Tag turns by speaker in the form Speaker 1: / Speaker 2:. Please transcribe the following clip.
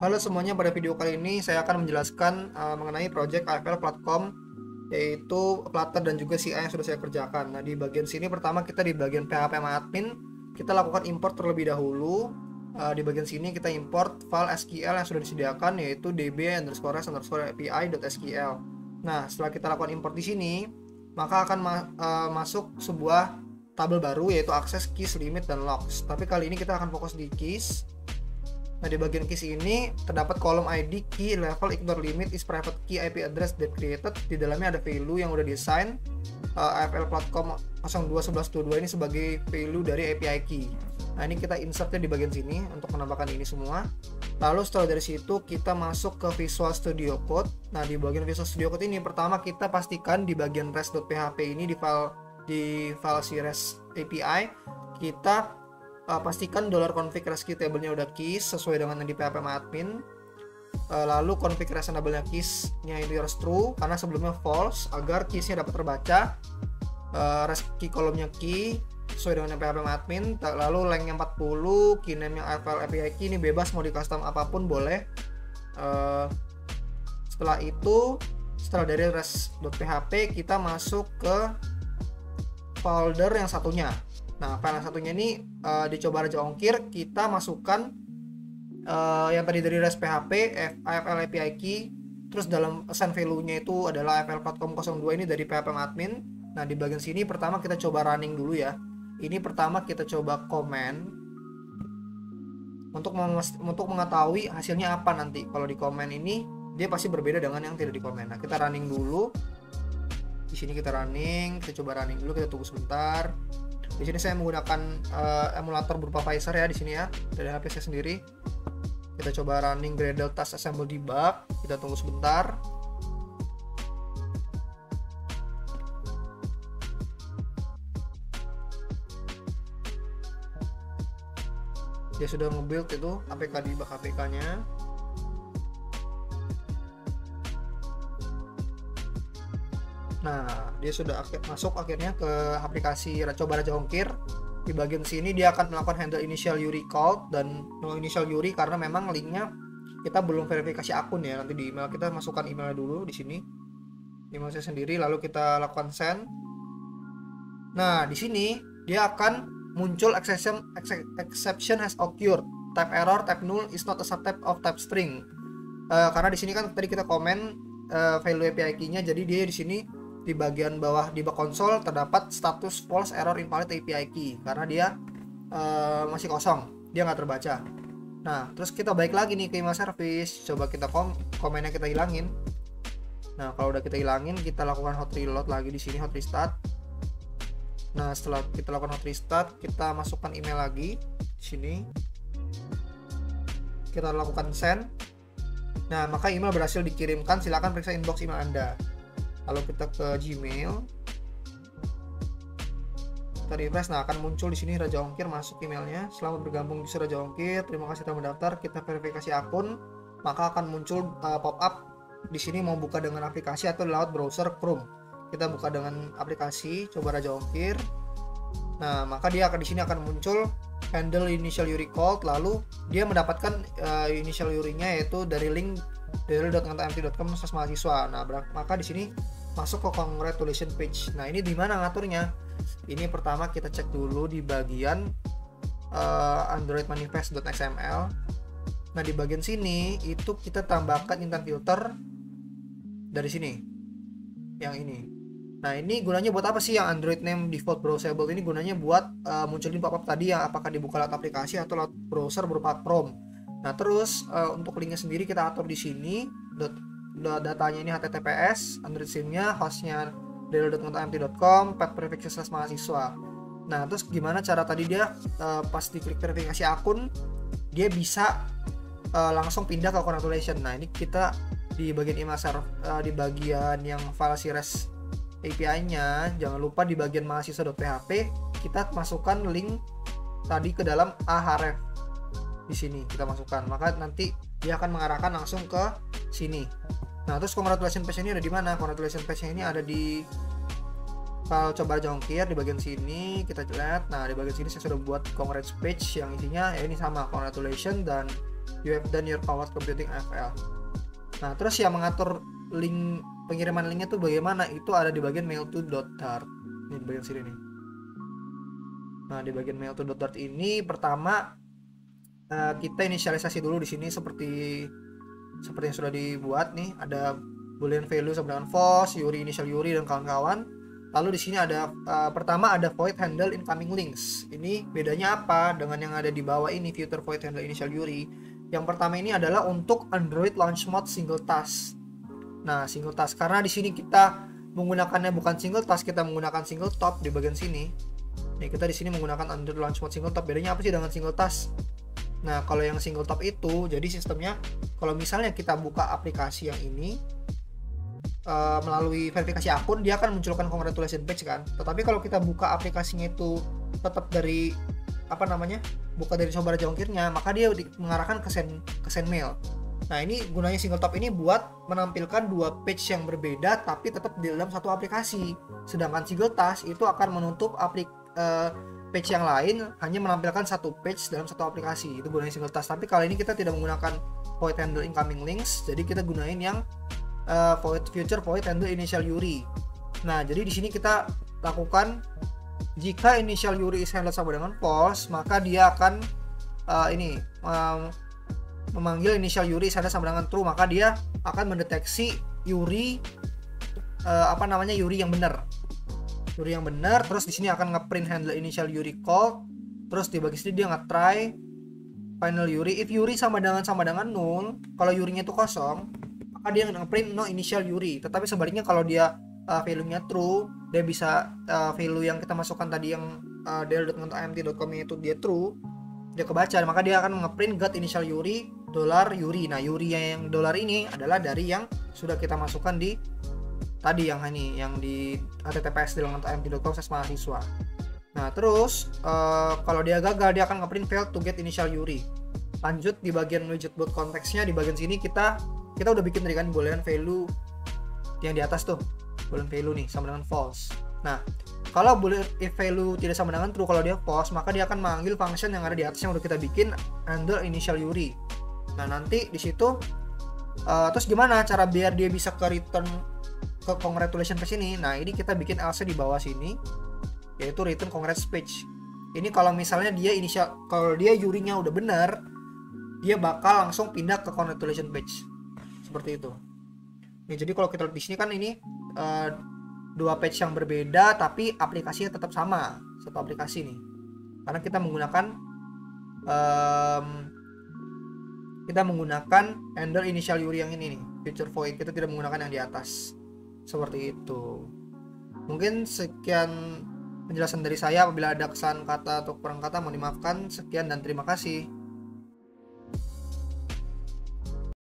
Speaker 1: Halo semuanya, pada video kali ini saya akan menjelaskan mengenai project AFL platform, yaitu Flutter dan juga CI yang sudah saya kerjakan. Nah, di bagian sini pertama kita di bagian PHP sama admin, kita lakukan import terlebih dahulu. Di bagian sini kita import file SQL yang sudah disediakan, yaitu db_res_api.sql. Nah, setelah kita lakukan import di sini, maka akan masuk sebuah tabel baru, yaitu akses keys, limit, dan logs. Tapi kali ini kita akan fokus di keys. Nah, di bagian keys ini terdapat kolom ID, key, level, ignore limit, is private key, IP address that created. Di dalamnya ada value yang udah desain. AFL platform 02.11.22 ini sebagai value dari API key. Nah, ini kita insertnya di bagian sini untuk menambahkan ini semua. Lalu setelah dari situ kita masuk ke Visual Studio Code. Nah, di bagian Visual Studio Code ini pertama kita pastikan di bagian res.php ini di file si REST API kita pastikan $config rescue table-nya udah keys sesuai dengan yang di PHP admin. Lalu config reasonable-nya keys-nya itu harus true karena sebelumnya false agar keys-nya dapat terbaca. Rescue kolomnya key sesuai dengan yang PHP admin. Lalu length-nya 40, key name-nya AFL API key ini bebas, mau di custom apapun boleh. Setelah itu, setelah dari res.php kita masuk ke folder yang satunya. Nah, file yang satunya ini dicoba aja ongkir, kita masukkan yang tadi dari res.php, AFL API key, terus dalam assign value-nya itu adalah AFL platform 02 ini dari PHP admin. Nah, di bagian sini pertama kita coba running dulu ya. Ini pertama kita coba comment untuk mengetahui hasilnya apa nanti. Kalau di comment ini dia pasti berbeda dengan yang tidak di comment. Nah, kita running dulu. Di sini kita running, kita coba running dulu, kita tunggu sebentar. Di sini saya menggunakan emulator berupa Pfizer ya di sini ya, dari HP saya sendiri. Kita coba running Gradle Task Assemble Debug, kita tunggu sebentar. Dia sudah nge-build itu APK debug APK-nya. Nah, dia sudah masuk akhirnya ke aplikasi coba raja ongkir. Di bagian sini dia akan melakukan handle initial URI call dan no initial URI karena memang linknya kita belum verifikasi akun ya. Nanti di email kita masukkan emailnya dulu di sini. Email saya sendiri, lalu kita lakukan send. Nah, di sini dia akan muncul exception has occurred. Type error, type null is not a subtype of type string. Karena di sini kan tadi kita komen value API key-nya, jadi dia di sini di bagian bawah di bak konsol terdapat status false error invalid API key karena dia masih kosong, dia nggak terbaca. Nah, terus kita balik lagi nih ke email service, coba kita komennya kita hilangin. Nah, kalau udah kita hilangin, kita lakukan hot reload lagi di sini, hot restart. Nah, setelah kita lakukan hot restart, kita masukkan email lagi di sini. Kita lakukan send. Nah, maka email berhasil dikirimkan. Silakan periksa inbox email Anda. Lalu kita ke Gmail, kita refresh. Nah, akan muncul di sini Raja Ongkir, masuk emailnya. Selamat bergabung di Raja Ongkir, terima kasih telah mendaftar. Kita verifikasi akun, maka akan muncul pop up di sini mau buka dengan aplikasi atau lewat browser Chrome. Kita buka dengan aplikasi, coba Raja Ongkir. Nah, maka dia akan di sini akan muncul handle initial URI called, lalu dia mendapatkan initial URI-nya yaitu dari link daily.ngantempty.com/mahasiswa. Nah, maka di sini masuk ke congratulation page. Nah, ini di mana ngaturnya? Ini pertama kita cek dulu di bagian Android manifest.xml. Nah, di bagian sini itu kita tambahkan intent filter dari sini. Yang ini. Nah, ini gunanya buat apa sih yang Android name default browsable ini? Gunanya buat munculin pop-up tadi yang apakah dibuka lewat aplikasi atau lewat browser berupa Chrome. Nah, terus untuk linknya sendiri kita atur di sini. Datanya ini HTTPS, Android SIM-nya, hostnya daily.ngantempty.com, path prefix/mahasiswa. Nah, terus gimana cara tadi dia pas diklik verifikasi akun, dia bisa langsung pindah ke congratulation. Nah, ini kita di bagian email server, di bagian yang file si REST API-nya, jangan lupa di bagian mahasiswa.php kita masukkan link tadi ke dalam ahref. Di sini kita masukkan, maka nanti dia akan mengarahkan langsung ke sini. Nah, terus congratulation page ini ada di mana? Congratulation page ini ada di file coba jongkir di bagian sini, kita lihat. Nah, di bagian sini saya sudah buat congrats page yang isinya ya ini sama congratulation dan You have done your cloud computing AFL. Nah, terus yang mengatur link pengiriman linknya tuh bagaimana? Itu ada di bagian mail to .dart. Ini di bagian sini nih. Nah, di bagian mail to .dart ini pertama kita inisialisasi dulu di sini seperti yang sudah dibuat nih. Ada boolean value sama dengan false, Yuri initial Yuri dan kawan-kawan. Lalu di sini ada pertama ada void handle incoming links. Ini bedanya apa dengan yang ada di bawah ini, future void handle initial Yuri? Yang pertama ini adalah untuk Android launch mode single task. Nah, single task karena di sini kita menggunakannya bukan single task, kita menggunakan single top di bagian sini. Nih, kita di sini menggunakan Android launch mode single top. Bedanya apa sih dengan single task? Nah, kalau yang single top itu jadi sistemnya kalau misalnya kita buka aplikasi yang ini melalui verifikasi akun, dia akan munculkan congratulation page kan. Tetapi kalau kita buka aplikasinya itu tetap dari buka dari sobar jongkirnya, maka dia mengarahkan ke send mail. Nah, ini gunanya single top ini buat menampilkan dua page yang berbeda tapi tetap di dalam satu aplikasi. Sedangkan single task itu akan menutup page yang lain, hanya menampilkan satu page dalam satu aplikasi. Itu gunanya single task. Tapi kali ini kita tidak menggunakan void handle incoming links, jadi kita gunain yang future void handle initial Yuri. Nah, jadi di sini kita lakukan jika initial Yuri is handled sama dengan false, maka dia akan memanggil initial Yuri is handled sama dengan true, maka dia akan mendeteksi Yuri Yuri yang benar. Yuri yang benar, terus di sini akan ngeprint handle initial Yuri call, terus di bagian sini dia nge-try final Yuri. If Yuri sama dengan null, kalau Yurinya itu kosong, maka dia nge-print no initial Yuri. Tetapi sebaliknya kalau dia value-nya true, dia bisa value yang kita masukkan tadi yang del.imt.com itu dia true, dia kebaca, maka dia akan nge-print get initial Yuri $Yuri. Nah, Yuri yang dollar ini adalah dari yang sudah kita masukkan di tadi yang di https://imt.com/mahasiswa. Nah, terus kalau dia gagal, dia akan nge-print failed to get initial Yuri. Lanjut di bagian widget build konteksnya, di bagian sini kita udah bikin tadi kan boolean value yang di atas tuh. Boolean value nih sama dengan false. Nah, kalau boolean if value tidak sama dengan true, kalau dia false, maka dia akan manggil function yang ada di atas yang udah kita bikin handle initial Yuri. Nah, nanti di situ terus gimana cara biar dia bisa ke return ke congratulation page ini? Nah, ini kita bikin else di bawah sini, yaitu return congrats page. Ini kalau misalnya kalau dia Yurinya udah benar, dia bakal langsung pindah ke congratulation page. Seperti itu. Nih, jadi kalau kita lihat di sini kan ini dua page yang berbeda tapi aplikasinya tetap sama, satu aplikasi nih. Karena kita menggunakan handle initial Yuri yang ini nih, future void. Kita tidak menggunakan yang di atas. Seperti itu. Mungkin sekian penjelasan dari saya. Apabila ada kesalahan kata atau kurang kata mohon dimaafkan. Sekian dan terima kasih.